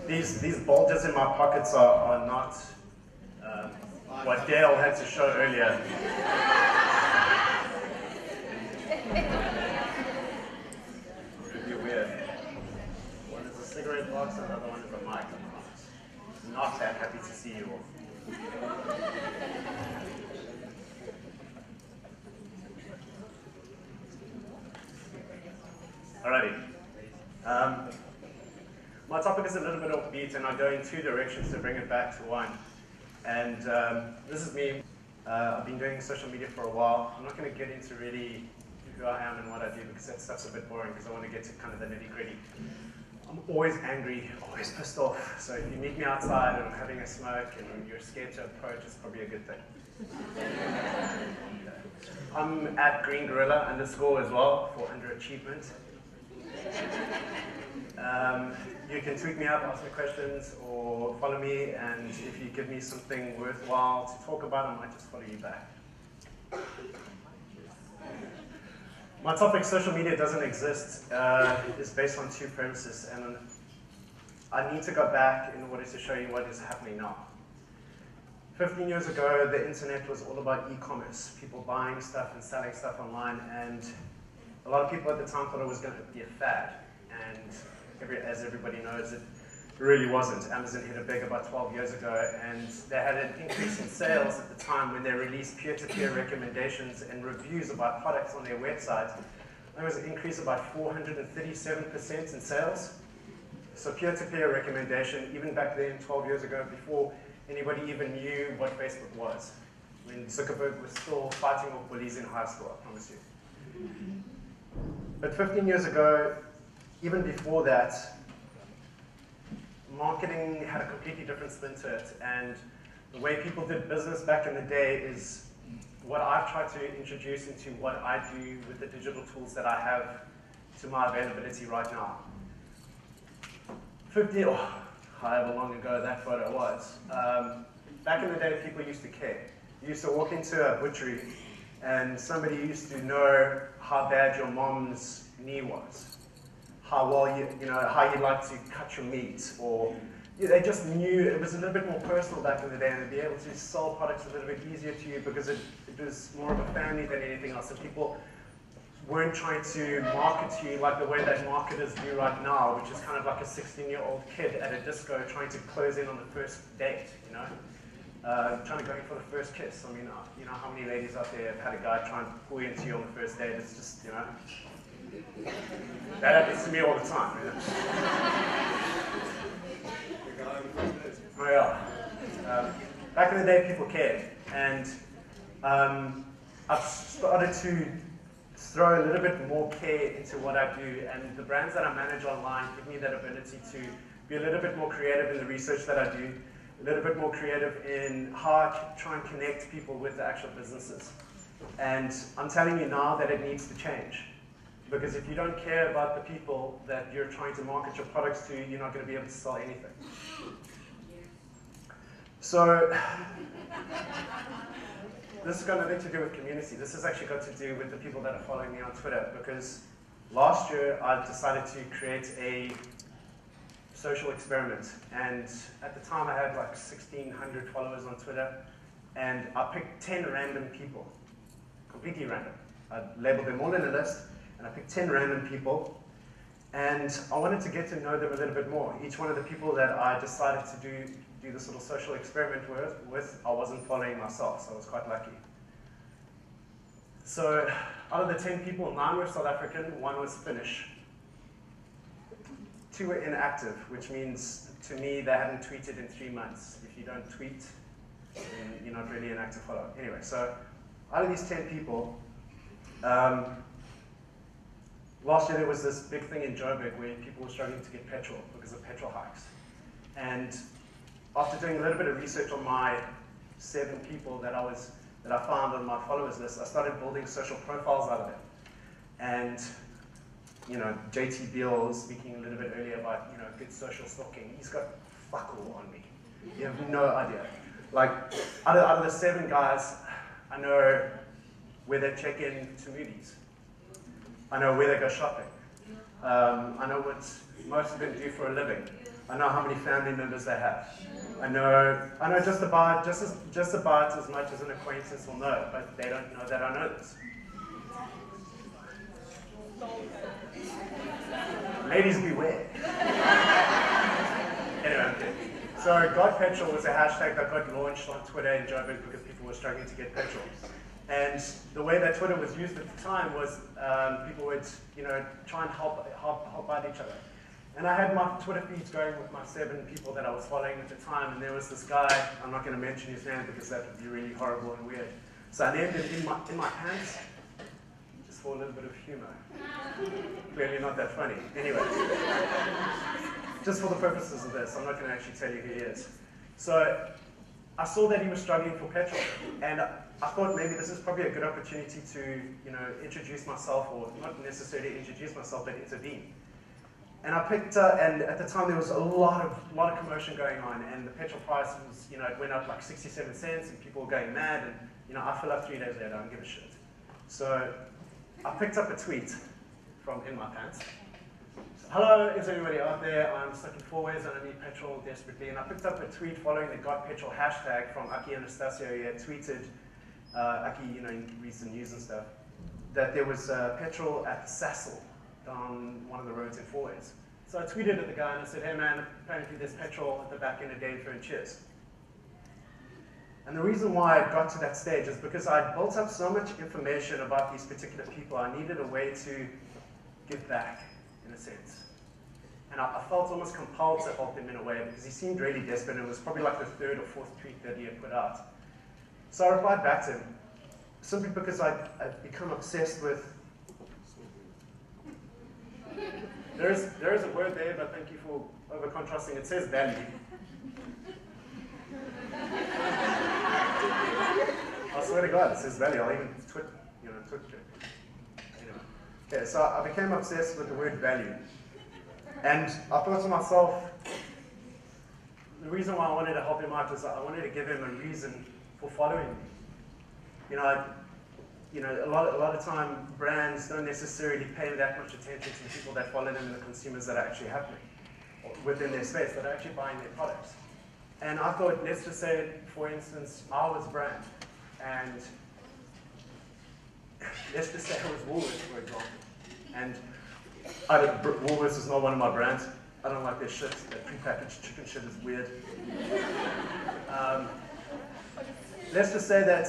These bulges in my pockets are not what Dale had to show earlier. Really weird. One is a cigarette box, and the other one is a mic. Not that happy to see you all. Alrighty. My topic is a little bit offbeat, and I go in two directions to bring it back to one. And this is me. I've been doing social media for a while. I'm not going to get into really who I am and what I do because that stuff's a bit boring because I want to get to kind of the nitty-gritty. I'm always angry, always pissed off. So if you meet me outside and I'm having a smoke and you're scared to approach, it's probably a good thing. I'm at Green Gorilla _ as well for underachievement. You can tweet me up, ask me questions, or follow me, and if you give me something worthwhile to talk about, I might just follow you back. My topic, social media doesn't exist, is based on two premises, and I need to go back in order to show you what is happening now. 15 years ago, the internet was all about e-commerce, people buying stuff and selling stuff online, and a lot of people at the time thought it was going to be a fad, and as everybody knows, it really wasn't. Amazon hit a big about 12 years ago, and they had an increase in sales at the time when they released peer-to-peer recommendations and reviews about products on their website. There was an increase of about 437% in sales. So peer-to-peer recommendation, even back then, 12 years ago, before anybody even knew what Facebook was, when Zuckerberg was still fighting off bullies in high school, I promise you. But 15 years ago, even before that, marketing had a completely different spin to it, and the way people did business back in the day is what I've tried to introduce into what I do with the digital tools that I have to my availability right now. However long ago that photo was. Back in the day, people used to care. You used to walk into a butchery, and somebody used to know how bad your mom's knee was. How well how you like to cut your meat, or they just knew it was a little bit more personal back in the day, and they'd be able to sell products a little bit easier to you because it was more of a family than anything else. And people weren't trying to market to you like the way that marketers do right now, which is kind of like a 16-year-old kid at a disco trying to close in on the first date, trying to go in for the first kiss. I mean, you know how many ladies out there have had a guy try and pull you into you on the first date? It's just, that happens to me all the time. Oh yeah. Back in the day, people cared, and I've started to throw a little bit more care into what I do, and the brands that I manage online give me that ability to be a little bit more creative in the research that I do, a little bit more creative in how I try and connect people with the actual businesses. And I'm telling you now that it needs to change. Because if you don't care about the people that you're trying to market your products to, you're not going to be able to sell anything. So, this has got nothing to do with community. This has actually got to do with the people that are following me on Twitter. Because last year, I decided to create a social experiment. And at the time, I had like 1,600 followers on Twitter. And I picked 10 random people, completely random. I labeled them all in a list. And I picked 10 random people, and I wanted to get to know them a little bit more. Each one of the people that I decided to do this little social experiment with, I wasn't following myself, so I was quite lucky. So out of the 10 people, 9 were South African, 1 was Finnish. 2 were inactive, which means to me they hadn't tweeted in 3 months. If you don't tweet, then you're not really an active follower. Anyway, so out of these 10 people, last year there was this big thing in Joburg where people were struggling to get petrol because of petrol hikes. And after doing a little bit of research on my 7 people that I found on my followers list, I started building social profiles out of them. And JT Beale was speaking a little bit earlier about good social stalking. He's got fuck all on me. You have no idea. Like out of the 7 guys, I know where they check in to movies. I know where they go shopping. I know what most of them do for a living. I know how many family members they have. I know just about as much as an acquaintance will know, but they don't know that I know this. Ladies beware. Anyway, I'm kidding. So Got Petrol was a hashtag that got launched on Twitter in Joburg because people were struggling to get petrol. And the way that Twitter was used at the time was people would, try and help out each other. And I had my Twitter feeds going with my 7 people that I was following at the time, and there was this guy, I'm not going to mention his name because that would be really horrible and weird. So I named him in my pants, just for a little bit of humor. Clearly not that funny. Anyway, just for the purposes of this, I'm not going to actually tell you who he is. So I saw that he was struggling for petrol, and I thought maybe this is probably a good opportunity to, introduce myself, or not necessarily introduce myself, but intervene. And I picked, and at the time there was a lot of commotion going on, and the petrol price was, it went up like 67 cents, and people were going mad, and I fill up 3 days later, I don't give a shit. So I picked up a tweet from In My Pants. Hello, is anybody out there? I'm stuck in 4 ways and I need petrol desperately. And I picked up a tweet following the Got Petrol hashtag from Aki Anastasio. He had tweeted, Aki, he reads the news and stuff, that there was petrol at the Sassel on one of the roads in 4 ways. So I tweeted at the guy and I said, hey man, apparently there's petrol at the back end of Dainford and cheers. And the reason why I got to that stage is because I'd built up so much information about these particular people, I needed a way to give back, in a sense. And I felt almost compelled to help him in a way because he seemed really desperate, and it was probably like the 3rd or 4th tweet that he had put out. So I replied back to him, simply because I'd become obsessed with... There is a word there, but thank you for over-contrasting. It says value. I swear to God, it says value. I'll even twit it. Anyway. Okay, so I became obsessed with the word value. And I thought to myself, the reason why I wanted to help him out was I wanted to give him a reason for following me. A lot of time, brands don't necessarily pay that much attention to the people that follow them and the consumers that are actually happening within their space, that are actually buying their products. And I thought, let's just say, for instance, I was a brand, and let's just say I was Woolworths, for example. And Woolworths is not one of my brands. I don't like their shit. Their prepackaged chicken shit is weird. Let's just say that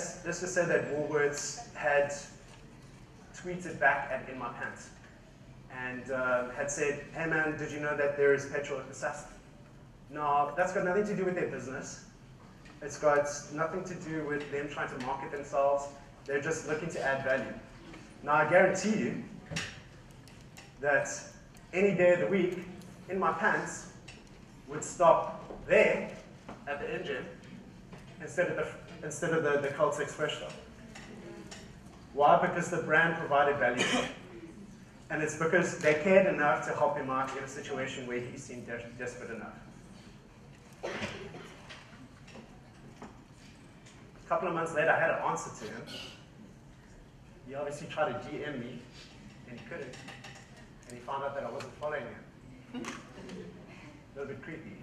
Woolworths had tweeted back at In My Pants and had said, hey man, did you know that there is petrol at the Sassel? No, that's got nothing to do with their business. It's got nothing to do with them trying to market themselves. They're just looking to add value. Now I guarantee you that any day of the week, In My Pants would stop there at the engine instead of the Cult 6 Fresh Stop. Why? Because the brand provided value. And it's because they cared enough to help him out in a situation where he seemed desperate enough. A couple of months later, I had an answer to him. He obviously tried to DM me, and he couldn't. And he found out that I wasn't following him. A little bit creepy.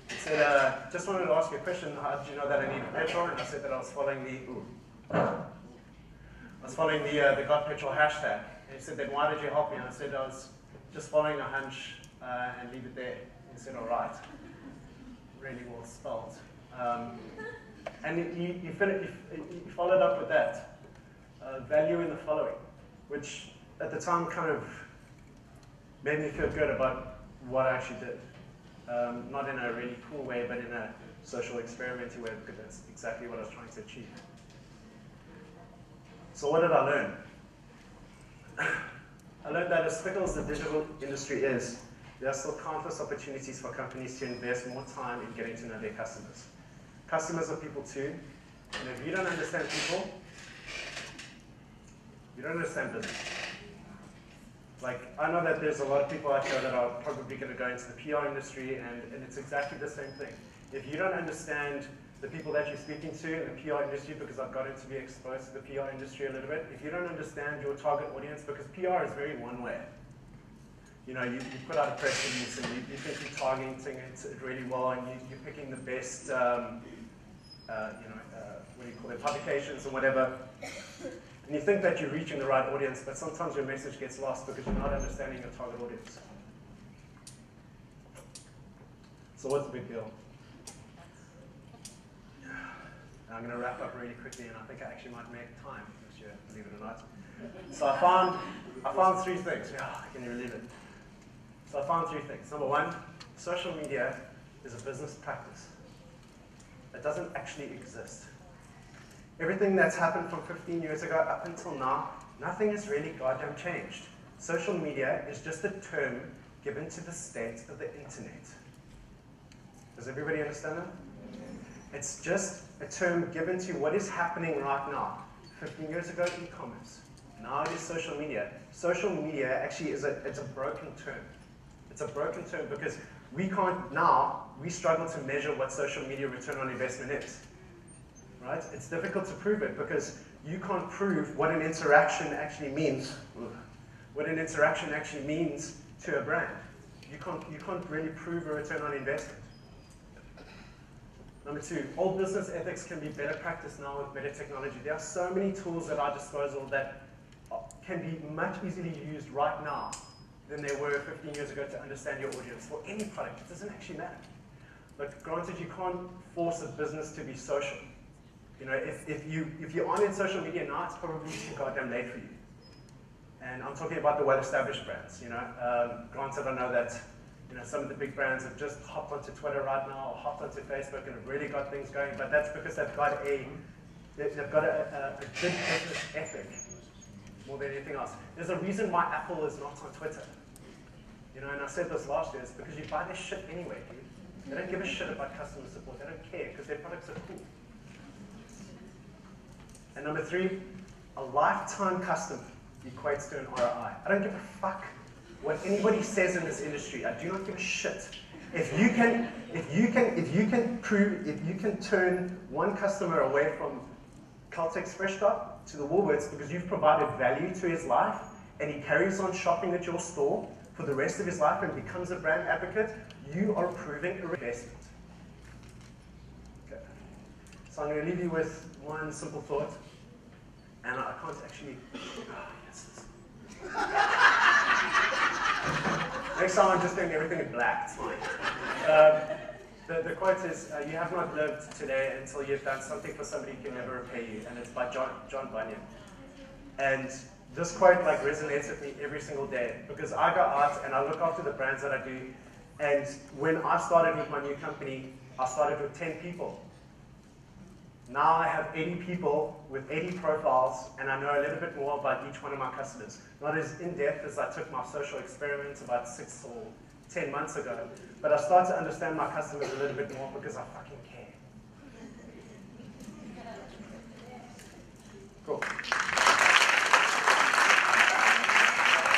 He said, just wanted to ask you a question. How did you know that I needed petrol? And I said that I was following the Got Petrol hashtag. And he said, then why did you help me? And I said, I was just following a hunch and leave it there. And he said, all right. Really well spelled. And he followed up with that. Value in the following, which at the time kind of made me feel good about what I actually did. Not in a really cool way, but in a social experimental way, because that's exactly what I was trying to achieve. So what did I learn? I learned that as fickle as the digital industry is, there are still countless opportunities for companies to invest more time in getting to know their customers. Customers are people too, and if you don't understand people, you don't understand business. Like, I know that there's a lot of people out there that are probably going to go into the PR industry, and it's exactly the same thing. If you don't understand the people that you're speaking to in the PR industry, because I've gotten to be exposed to the PR industry a little bit, if you don't understand your target audience, because PR is very one way. you know, you put out a press release and you think you're targeting it really well, and you're picking the best, what do you call it, publications and whatever. And you think that you're reaching the right audience, but sometimes your message gets lost because you're not understanding your target audience. So what's the big deal? I'm going to wrap up really quickly, and I think I actually might make time this year, believe it or not. So I found three things. Yeah, can you believe it? So I found three things. Number one, social media is a business practice. It doesn't actually exist. Everything that's happened from 15 years ago up until now, nothing has really goddamn changed. Social media is just a term given to the state of the internet. Does everybody understand that? It's just a term given to what is happening right now. 15 years ago, e-commerce. Now it is social media. Social media actually it's a broken term. It's a broken term because we struggle to measure what social media return on investment is. Right? It's difficult to prove it because you can't prove what an interaction actually means. What an interaction actually means to a brand. You can't really prove a return on investment. Number two, old business ethics can be better practiced now with better technology. There are so many tools at our disposal that can be much easily used right now than they were 15 years ago to understand your audience for any product. It doesn't actually matter. But granted, you can't force a business to be social. You know, if you aren't in social media now, it's probably too goddamn late for you. And I'm talking about the well-established brands. You know, granted, I know that some of the big brands have just hopped onto Twitter right now, or hopped onto Facebook, and have really got things going. But that's because they've got a good business ethic more than anything else. There's a reason why Apple is not on Twitter. You know, and I said this last year. It's because you buy their shit anyway, dude. They don't give a shit about customer support. They don't care because their products are cool. And number three, a lifetime customer equates to an ROI. I don't give a fuck what anybody says in this industry. I do not give a shit. If you can turn one customer away from Caltex Fresh Stop to the Woolworths because you've provided value to his life, and he carries on shopping at your store for the rest of his life and becomes a brand advocate, you are proving a investment. Okay. So I'm going to leave you with one simple thought, and I can't actually. Oh, yes. Next time I'm just doing everything in black. It's fine. The quote is, "You have not lived today until you've done something for somebody who can never repay you," and it's by John Bunyan. And this quote resonates with me every single day because I go out and I look after the brands that I do. And when I started with my new company, I started with 10 people. Now I have 80 people with 80 profiles, and I know a little bit more about each one of my customers. Not as in-depth as I took my social experiments about 6 or 10 months ago, but I start to understand my customers a little bit more because I fucking care.